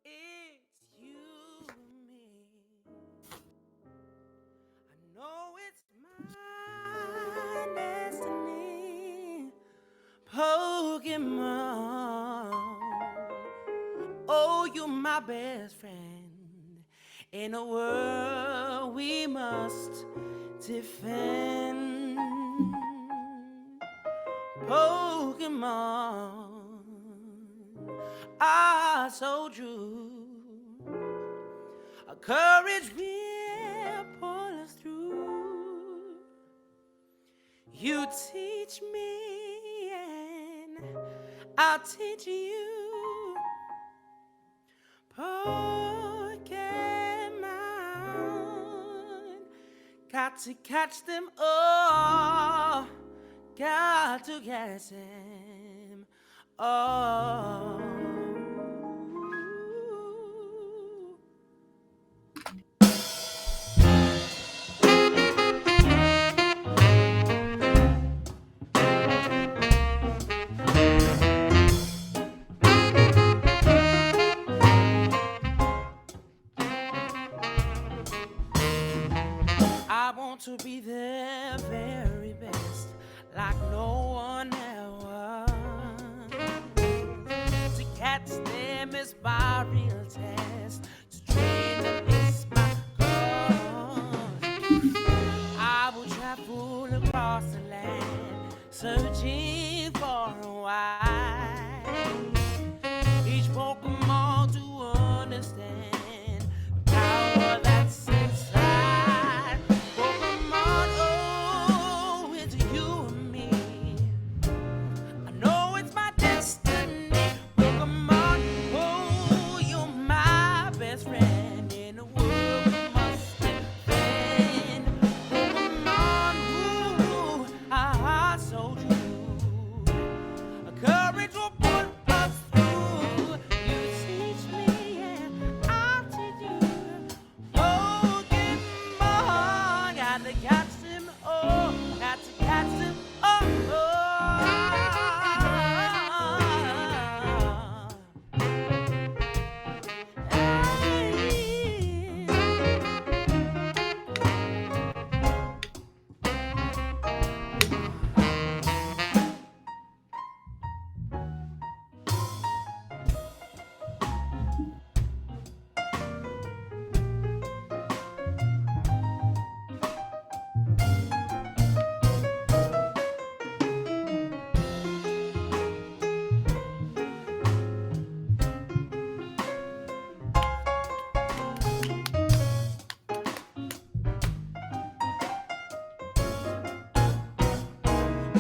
it's you and me. I know it's my destiny. Pokemon. Oh, you're my best friend. In a world we must defend. Pokemon are so true. Our courage will pull us through. You teach me and I'll teach you. Pokemon, got to catch them all. Got to catch them all. I want to be the very best, like no one ever. To catch them is my real test. To train them is my cause. I will travel across the land, searching for a while. Each Pokemon to understand the power that's inside. Pokemon, oh, it's you and me. I know it's my destiny. Pokemon, oh, you're my best friend in the world we must defend. Pokemon, ooh, our hearts so true. A courage will pull us through. You teach me and I'll teach you. Pokemon, got to catch them all. Got to catch them all.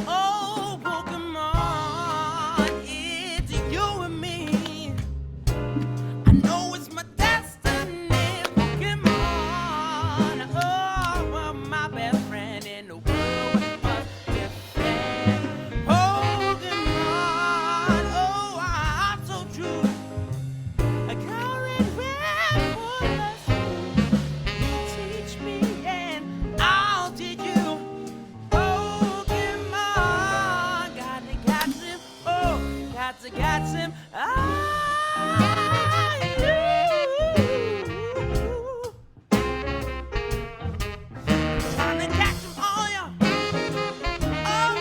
Oh, Pokemon, it's you and me. I know it's my destiny, Pokemon. Oh, well, my best friend in the world we must defend. Pokemon, oh, I'm so true. A current will pull us through. You teach me and I'll teach you. Pokemon, got to catch him. Oh, got to catch him. Trying to catch him all, yeah. Oh,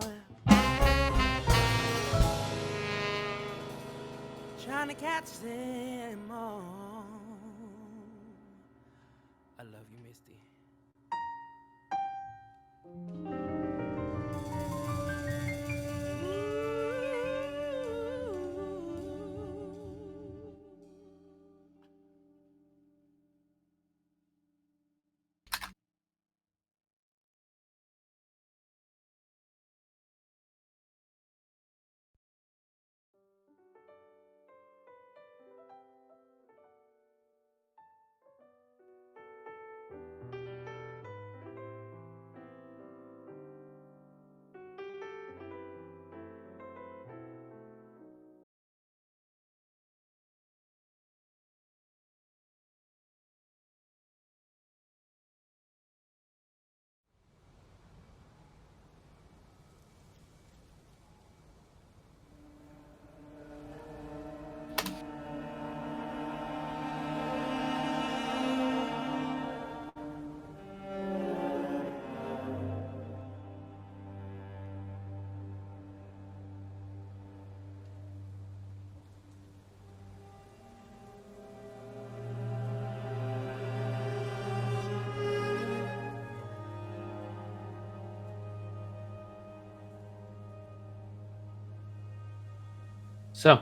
Lord. Trying to catch them all. I love you, Misty. So,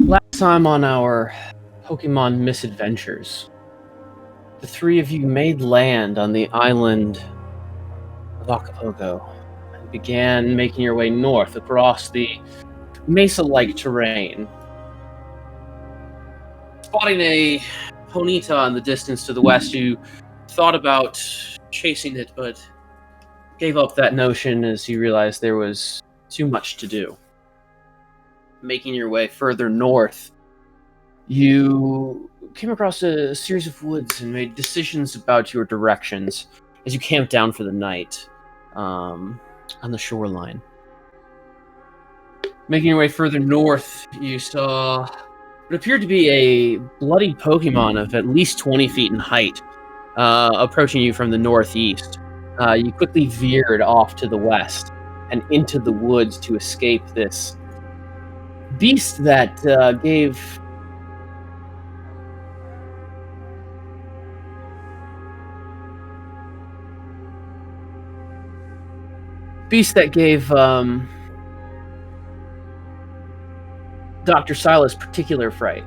last time on our Pokemon misadventures, the three of you made land on the island of Acapulco and began making your way north across the mesa-like terrain. Spotting a Ponyta in the distance to the west, you thought about chasing it, but gave up that notion as you realized there was too much to do. Making your way further north, you came across a series of woods and made decisions about your directions as you camped down for the night on the shoreline. Making your way further north, you saw what appeared to be a bloody Pokemon of at least 20 feet in height, approaching you from the northeast. You quickly veered off to the west and into the woods to escape this beast that gave Dr. Silas particular fright.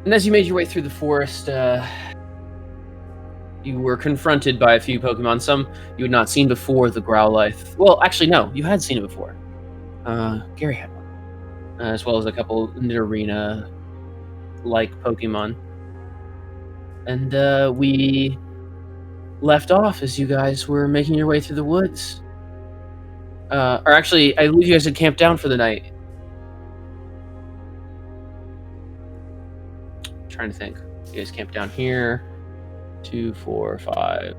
And as you made your way through the forest, you were confronted by a few Pokemon. Some you had not seen before, the Growlithe. Well, actually, no, you had seen it before. Gary had one. As well as a couple Nidorina-like Pokemon. And we left off as you guys were making your way through the woods. Or actually, I believe you guys had camped down for the night. I'm trying to think. You guys camped down here. 2, 4, 5,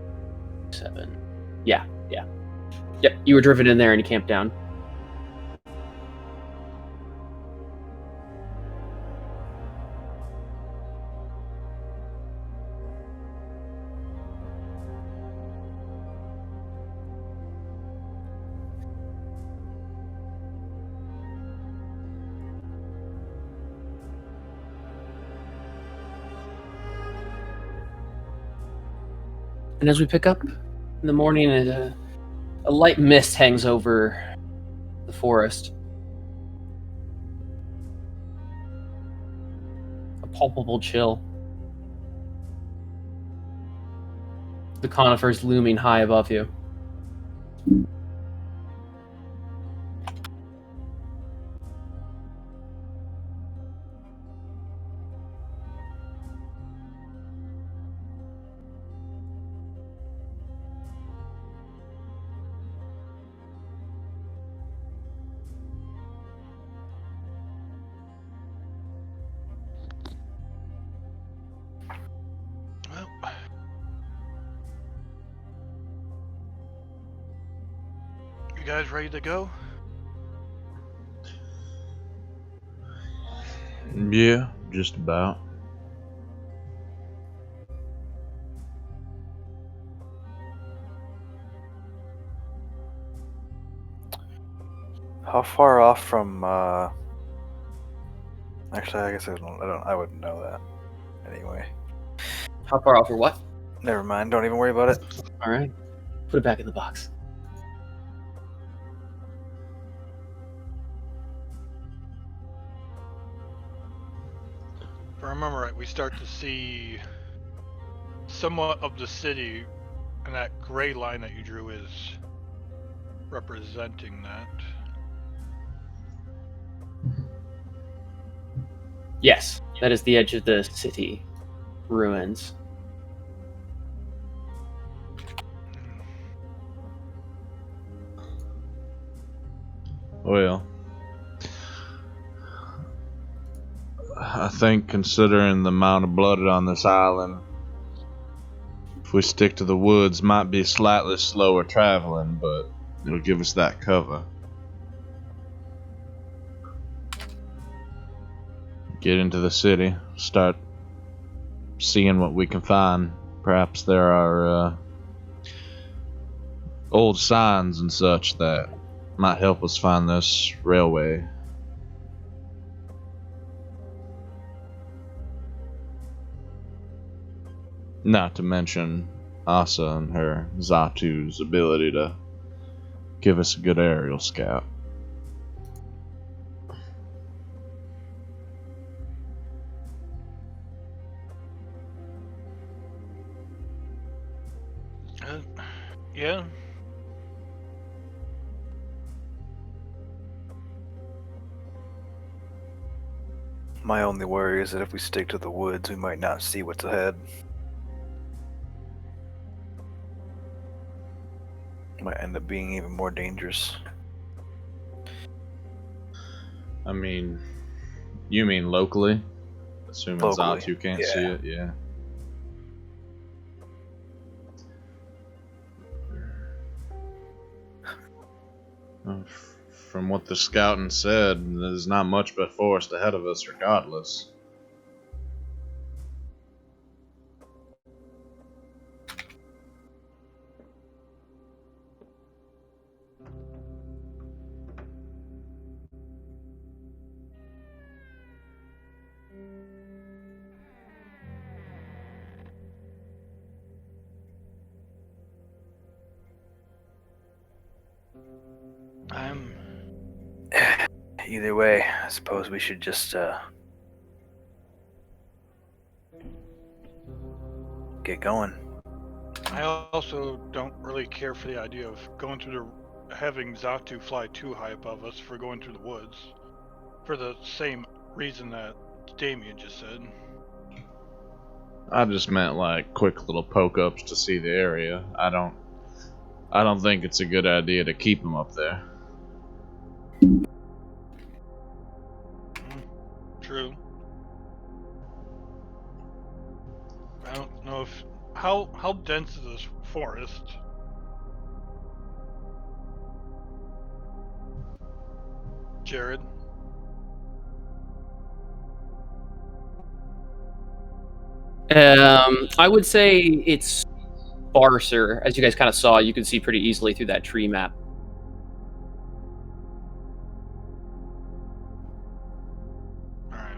7. Yeah. Yep, you were driven in there and you camped down. And as we pick up in the morning, a light mist hangs over the forest. A palpable chill. The conifers looming high above you. You guys ready to go? Yeah, just about. How far off from, actually, I guess I wouldn't know that. Anyway. How far off or what? Never mind, don't even worry about it. Alright. Put it back in the box. If I remember right, we start to see somewhat of the city, and that gray line that you drew is representing that. Yes, that is the edge of the city ruins. Well, I think considering the amount of blood on this island, if we stick to the woods, might be slightly slower traveling, but it'll give us that cover. Get into the city, start seeing what we can find. Perhaps there are old signs and such that might help us find this railway. Not to mention Asa and her Zatu's ability to give us a good aerial scout. Yeah. My only worry is that if we stick to the woods, we might not see what's ahead. Might end up being even more dangerous. I mean, you mean locally? Assuming Locally, Zatu can't yeah. see it, yeah. From what the scouting said, there's not much but forest ahead of us regardless. Either way, I suppose we should just get going. I also don't really care for the idea of going through having Zatu fly too high above us for going through the woods. For the same reason that Damien just said. I just meant like quick little poke ups to see the area. I don't think it's a good idea to keep him up there. True. I don't know if how dense is this forest? Jared? I would say it's sparser, as you guys kind of saw. You can see pretty easily through that tree map. Alright.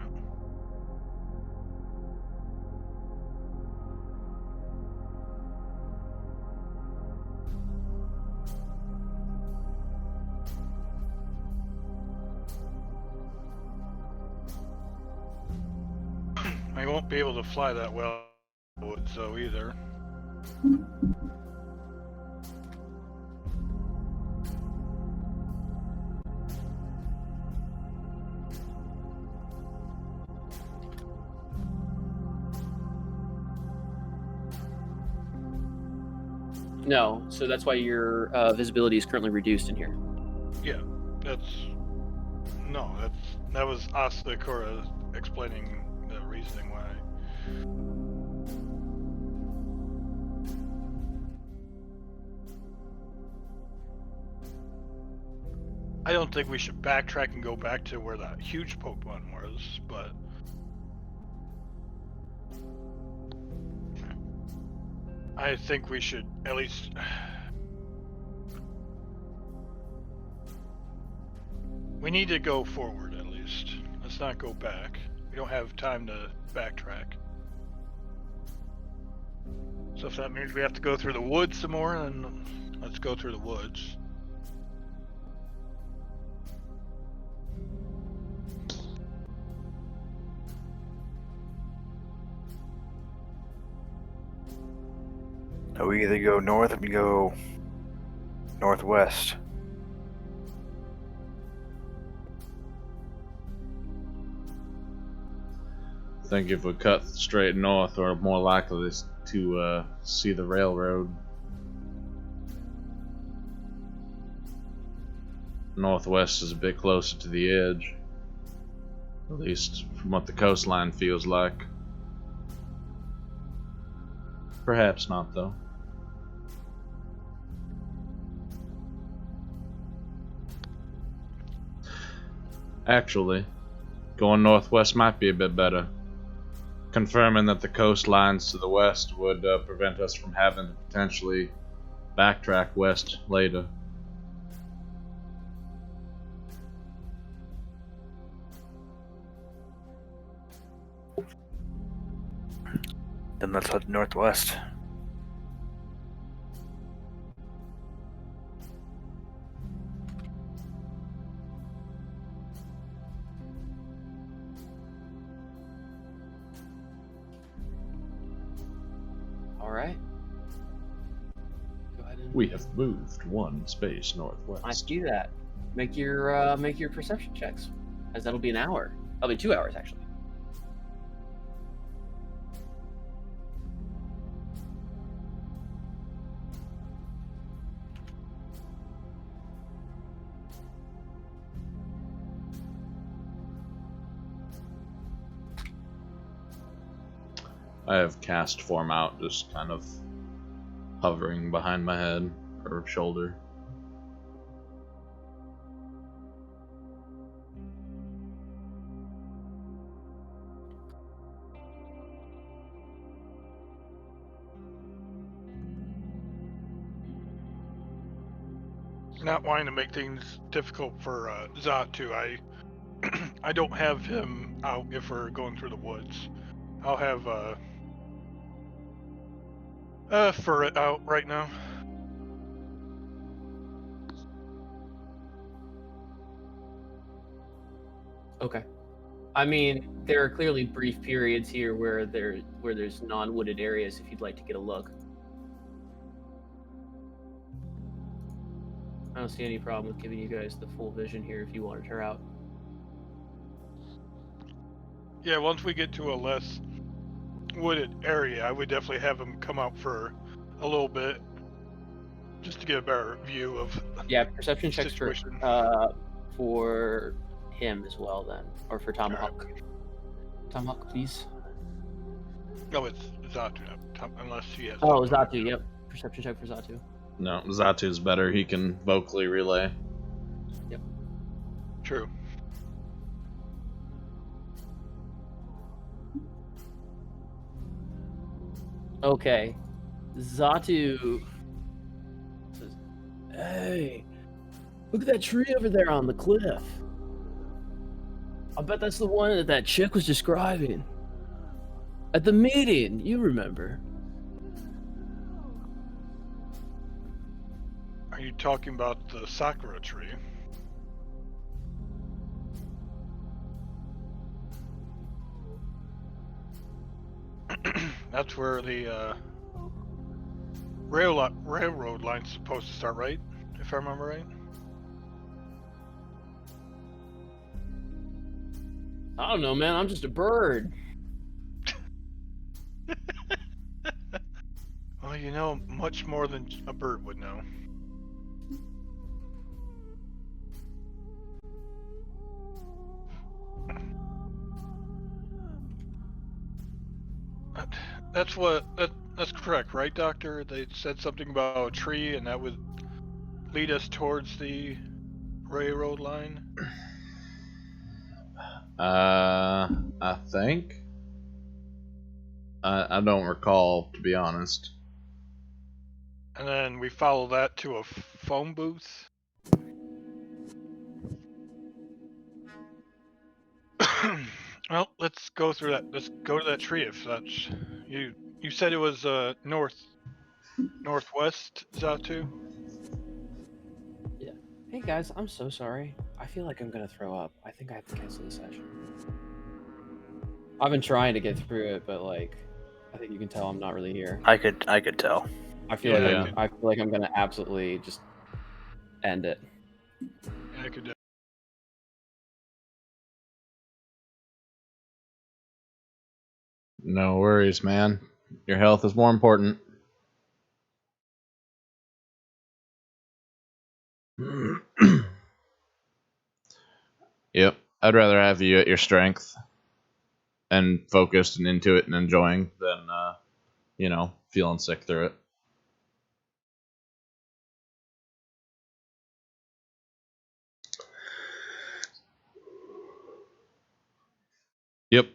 I won't be able to fly that well in the woods though either. No, so that's why your visibility is currently reduced in here. Yeah, that was Asta Kora explaining the reasoning why. I don't think we should backtrack and go back to where that huge Pokemon was, but I think we should at least we need to go forward at least. Let's not go back. We don't have time to backtrack. So if that means we have to go through the woods some more, then let's go through the woods. We either go north or we go northwest. I think if we cut straight north, we're more likely to see the railroad. Northwest is a bit closer to the edge, at least from what the coastline feels like. Perhaps not, though. Actually, going northwest might be a bit better. Confirming that the coastlines to the west would prevent us from having to potentially backtrack west later. Then let's head northwest. All right. Go ahead and We have moved one space northwest. I see that. Make your perception checks, as that'll be an hour. That'll be 2 hours actually. I have cast form out, just kind of hovering behind my head or shoulder. Not wanting to make things difficult for Zatu, I don't have him out if we're going through the woods. I'll have Furret out right now. Okay. I mean, there are clearly brief periods here where there's non-wooded areas. If you'd like to get a look, I don't see any problem with giving you guys the full vision here if you wanted her out. Yeah, once we get to a less wooded area, I would definitely have him come out for a little bit, just to get a better view of Yeah, perception checks situation. for him as well then, or for Tomahawk. Tomahawk, please. No, it's Zatu, unless he has. Oh, Zatu. Yep, perception check for Zatu. No, Zatu's better. He can vocally relay. True. Okay, Zatu says, "Hey, look at that tree over there on the cliff. I bet that's the one that chick was describing at the meeting. You remember?" Are you talking about the sakura tree? That's where the railroad line's supposed to start, right? If I remember right. I don't know, man. I'm just a bird. Well, you know much more than a bird would know. That's correct, right, Doctor? They said something about a tree, and that would lead us towards the railroad line. I think. I don't recall, to be honest. And then we follow that to a phone booth. Well, let's go through that. Let's go to that tree if that's you. You said it was northwest, Zatu. Yeah. Hey guys, I'm so sorry. I feel like I'm gonna throw up. I think I have to cancel the session. I've been trying to get through it, but like, I think you can tell I'm not really here. I could tell. I feel Yeah, like I feel like I'm gonna absolutely just end it. Yeah, I could. No worries, man. Your health is more important. Yep. I'd rather have you at your strength and focused and into it and enjoying than, feeling sick through it. Yep.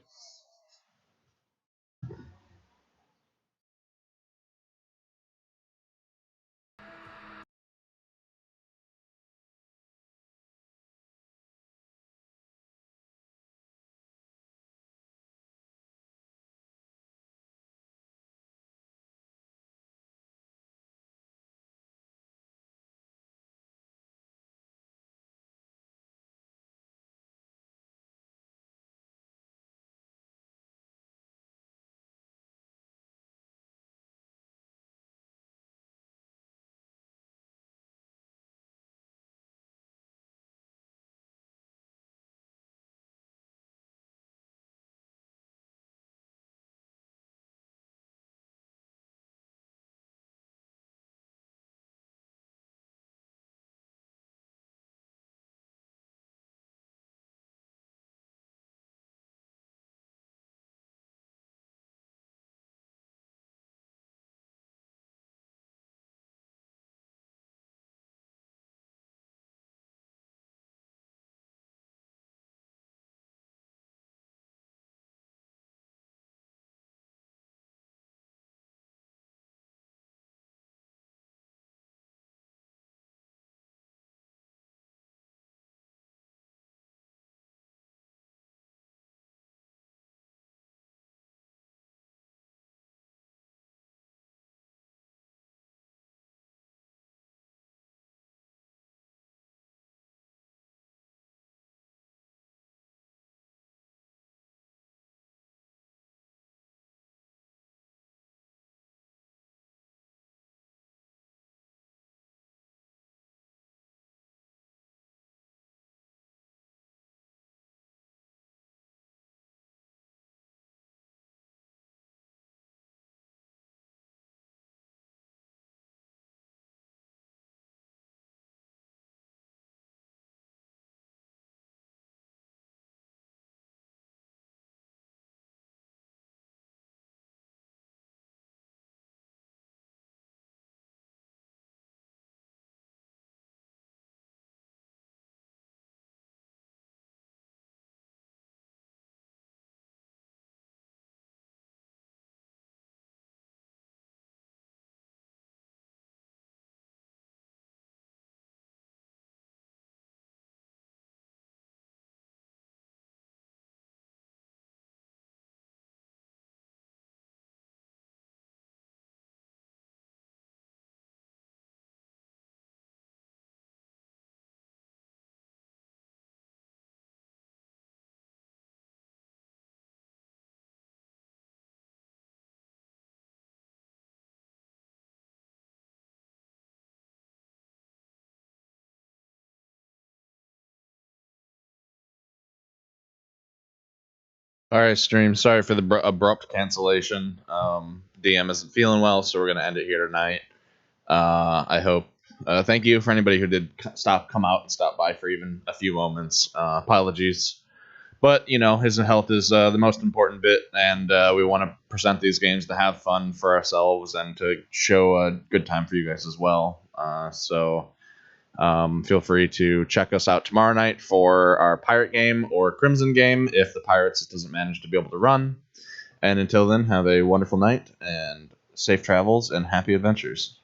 All right, stream. Sorry for the abrupt cancellation. DM isn't feeling well, so we're gonna end it here tonight. I hope. Thank you for anybody who did come out and stop by for even a few moments. Apologies, but his health is the most important bit, and we want to present these games to have fun for ourselves and to show a good time for you guys as well. So feel free to check us out tomorrow night for our Pirate game or Crimson game if the Pirates doesn't manage to be able to run. And until then, have a wonderful night and safe travels and happy adventures.